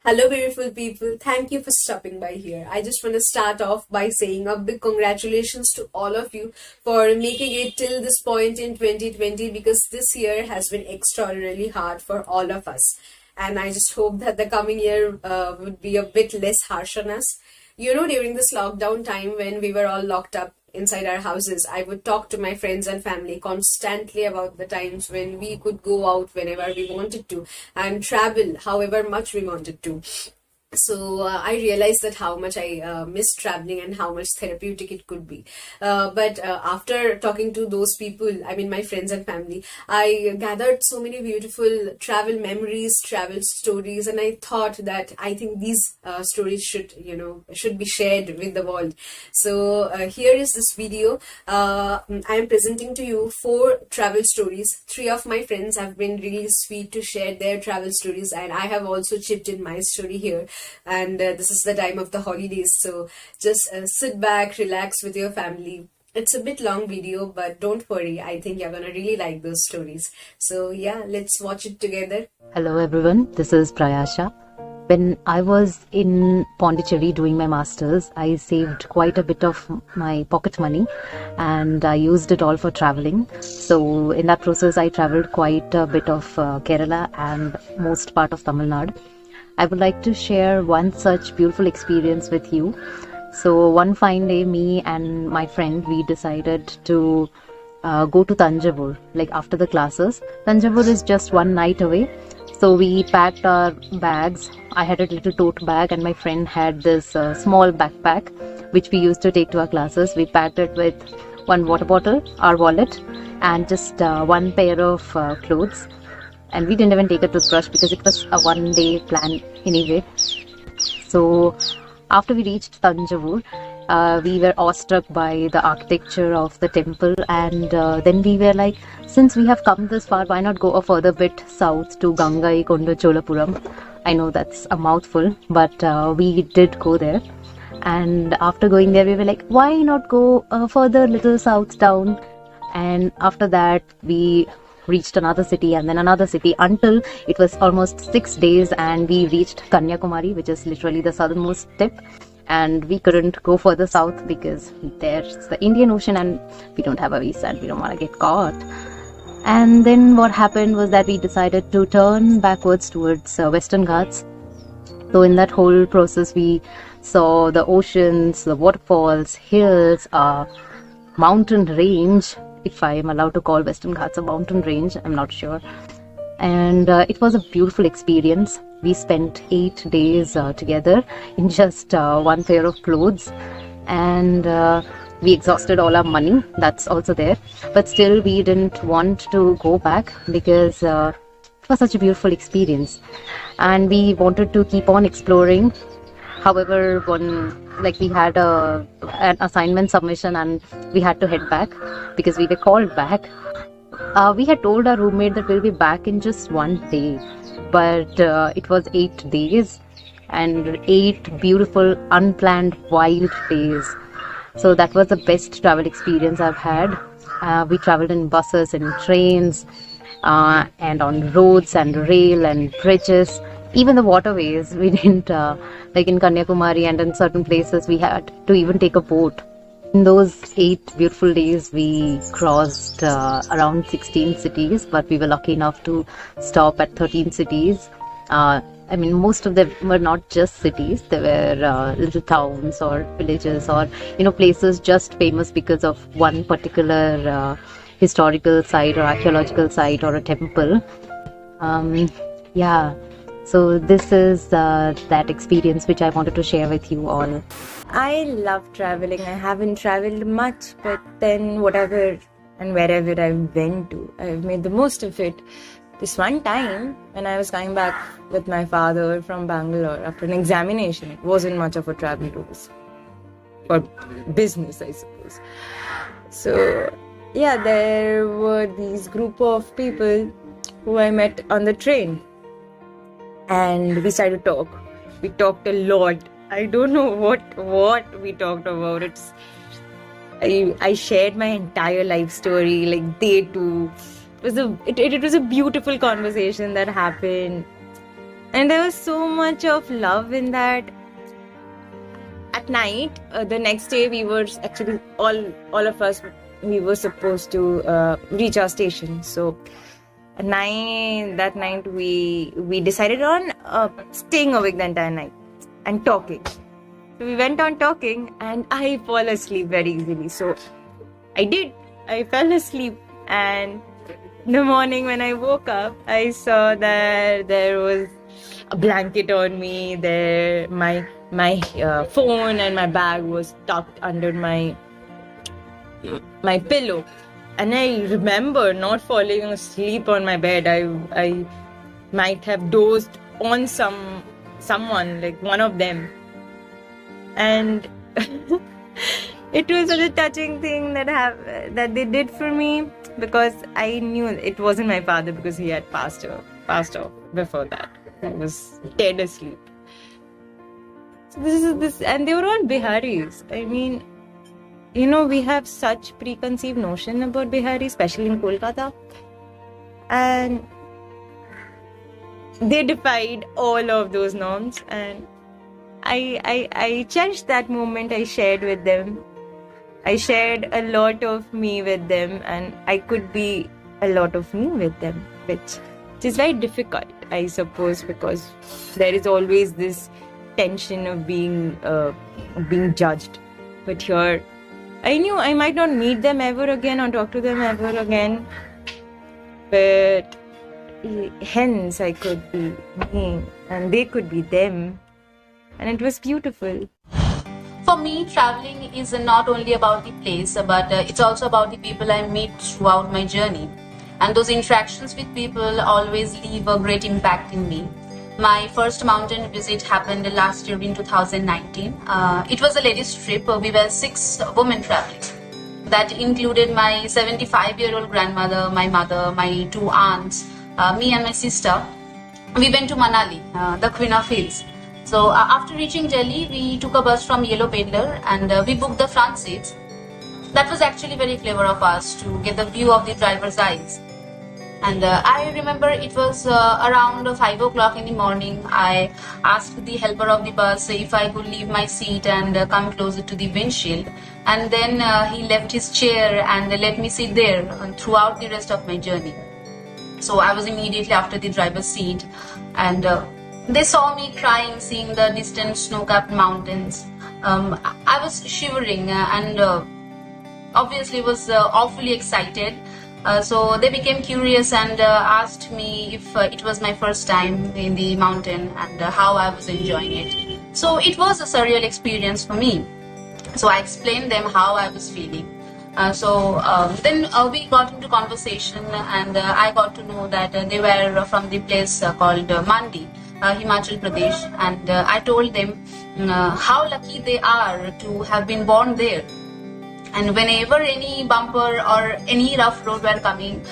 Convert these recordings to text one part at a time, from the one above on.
Hello, beautiful people. Thank you for stopping by here. I just want to start off by saying a big congratulations to all of you for making it till this point in 2020 because this year has been extraordinarily hard for all of us. And I just hope that the coming year would be a bit less harsh on us. During this lockdown time when we were all locked up inside our houses, I would talk to my friends and family constantly about the times when we could go out whenever we wanted to and travel however much we wanted to. So I realized that how much I miss traveling and how much therapeutic it could be. But after talking to those people, I mean my friends and family, I gathered so many beautiful travel memories, travel stories, and I thought that I think these stories should be shared with the world. So here is this video. I am presenting to you 4 travel stories. 3 of my friends have been really sweet to share their travel stories, and I have also chipped in my story here. And this is the time of the holidays, so just sit back, relax with your family. It's a bit long video, but don't worry, I think you're gonna really like those stories. So yeah, let's watch it together. Hello everyone, this is Prayasha. When I was in Pondicherry doing my masters, I saved quite a bit of my pocket money and I used it all for traveling. So in that process I traveled quite a bit of Kerala and most part of Tamil Nadu. I would like to share one such beautiful experience with you. So one fine day, me and my friend, we decided to go to Tanjavur, like after the classes. Tanjavur is just one night away. So we packed our bags. I had a little tote bag and my friend had this small backpack, which we used to take to our classes. We packed it with one water bottle, our wallet, and just one pair of clothes. And we didn't even take a toothbrush because it was a one-day plan anyway. So after we reached Tanjavur, we were awestruck by the architecture of the temple, and then we were like, since we have come this far, why not go a further bit south to Gangaikonda Cholapuram? I know that's a mouthful, but we did go there. And after going there, we were like, why not go further little south down? And after that, we reached another city and then another city until it was almost 6 days and we reached Kanyakumari, which is literally the southernmost tip, and we couldn't go further south because there's the Indian Ocean and we don't have a visa and we don't want to get caught. And then what happened was that we decided to turn backwards towards Western Ghats. So in that whole process we saw the oceans, the waterfalls, hills, mountain range, if I am allowed to call Western Ghats a mountain range, I'm not sure. And it was a beautiful experience. We spent 8 days together in just one pair of clothes, and we exhausted all our money, that's also there. But still we didn't want to go back because it was such a beautiful experience and we wanted to keep on exploring. However, we had an assignment submission and we had to head back because we were called back. We had told our roommate that we'll be back in just one day, but it was 8 days and 8 beautiful, unplanned, wild days. So that was the best travel experience I've had. We traveled in buses and trains and on roads and rail and bridges. Even the waterways, we didn't, like in Kanyakumari and in certain places, we had to even take a boat. In those 8 beautiful days, we crossed around 16 cities, but we were lucky enough to stop at 13 cities. I mean, most of them were not just cities. They were little towns or villages or, places just famous because of one particular historical site or archaeological site or a temple. Yeah. So this is that experience which I wanted to share with you all. I love traveling. I haven't traveled much, but then whatever and wherever I went to, I've made the most of it. This one time when I was coming back with my father from Bangalore after an examination, it wasn't much of a travel to for business, I suppose. So yeah, there were these group of people who I met on the train. And we started to talk. We talked a lot. I don't know what we talked about. I shared my entire life story, like they too. It was a beautiful conversation that happened. And there was so much of love in that. At night, the next day, we were actually all of us, we were supposed to reach our station. So that night we decided on staying awake the entire night and talking. So we went on talking, and I fall asleep very easily. So I fell asleep, and in the morning when I woke up, I saw that there was a blanket on me. There, my phone and my bag was tucked under my pillow, and I remember not falling asleep on my bed. I might have dozed on someone, like one of them, and it was such a touching thing that they did for me, because I knew it wasn't my father, because he had passed off before that. He was dead asleep. So this, and they were all Biharis. I mean, we have such preconceived notion about Bihari, especially in Kolkata, and they defied all of those norms, and I cherished that moment I shared with them. I shared a lot of me with them, and I could be a lot of me with them, which is very difficult, I suppose, because there is always this tension of being judged. But here, I knew I might not meet them ever again or talk to them ever again, but hence I could be me and they could be them, and it was beautiful. For me, traveling is not only about the place, but it's also about the people I meet throughout my journey. And those interactions with people always leave a great impact in me. My first mountain visit happened last year in 2019. It was a ladies' trip. We were 6 women traveling. That included my 75-year-old grandmother, my mother, my 2 aunts, me and my sister. We went to Manali, the Queen of Hills. So after reaching Delhi, we took a bus from Yellow Peddler and we booked the front seats. That was actually very clever of us to get the view of the driver's eyes. And I remember it was around 5 o'clock in the morning. I asked the helper of the bus if I could leave my seat and come closer to the windshield. And then he left his chair and let me sit there throughout the rest of my journey. So I was immediately after the driver's seat, and they saw me crying, seeing the distant snow-capped mountains. I was shivering and obviously was awfully excited. So they became curious and asked me if it was my first time in the mountain and how I was enjoying it. So it was a surreal experience for me. So I explained them how I was feeling. Then we got into conversation, and I got to know that they were from the place called Mandi, Himachal Pradesh, and I told them how lucky they are to have been born there. And whenever any bumper or any rough road were coming,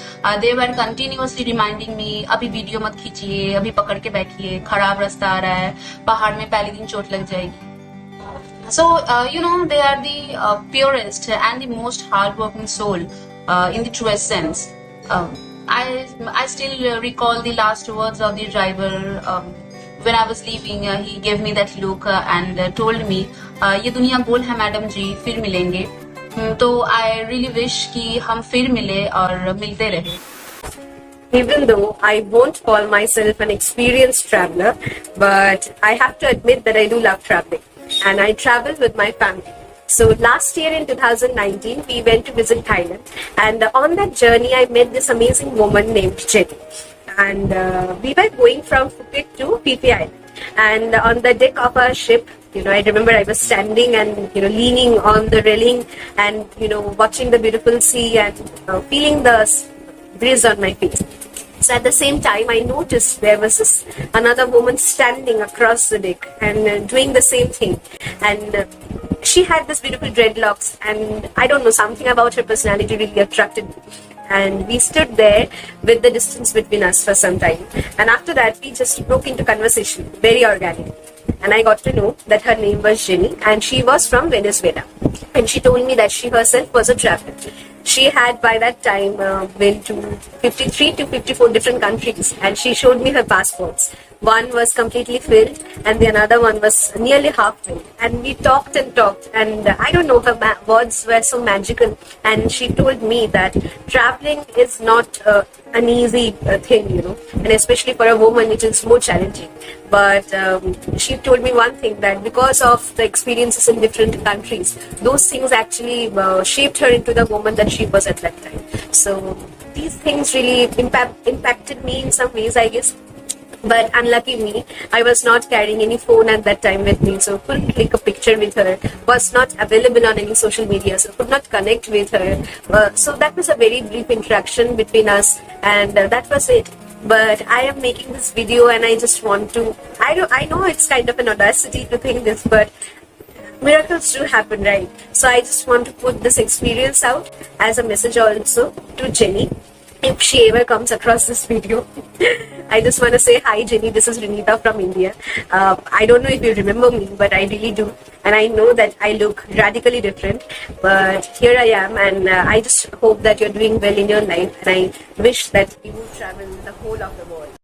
they were continuously reminding me, "Abhi video mat khichiye, abhi pakad ke baithiye, kharab rasta aa raha hai, pahad mein pehle din chot lag jayegi." So they are the purest and the most hardworking soul in the truest sense. I still recall the last words of the driver. When I was leaving, he gave me that look and told me, "ये दुनिया गोल है madam जी, फिर मिलेंगे." तो I really wish कि हम फिर मिले और मिलते रहे. Even though I won't call myself an experienced traveler, but I have to admit that I do love traveling, and I travel with my family. So last year in 2019, we went to visit Thailand, and on that journey, I met this amazing woman named Jenny, and we were going from Phuket to Phi Phi Island. And on the deck of our ship, I remember I was standing and leaning on the railing and watching the beautiful sea and feeling the breeze on my feet. So at the same time, I noticed there was another woman standing across the deck and doing the same thing. And she had this beautiful dreadlocks, and I don't know, something about her personality really attracted me. And we stood there with the distance between us for some time. And after that, we just broke into conversation, very organic. And I got to know that her name was Jenny, and she was from Venezuela. And she told me that she herself was a traveler. She had by that time been to 53 to 54 different countries, and she showed me her passports. One was completely filled, and the another one was nearly half filled. And we talked and talked, and I don't know, her words were so magical. And she told me that traveling is not an easy thing, and especially for a woman, it is more challenging. But she told me one thing, that because of the experiences in different countries, those things actually shaped her into the woman that she was at that time. So these things really impacted me in some ways, I guess. But unlucky me, I was not carrying any phone at that time with me, so couldn't click a picture with her, was not available on any social media, so could not connect with her. So that was a very brief interaction between us, and that was it. But I am making this video, and I just want to, I know it's kind of an audacity to think this, but miracles do happen, right? So I just want to put this experience out as a message also to Jenny, if she ever comes across this video. I just want to say, hi Jenny, this is Renita from India. I don't know if you remember me, but I really do. And I know that I look radically different, but here I am, and I just hope that you're doing well in your life, and I wish that you will travel the whole of the world.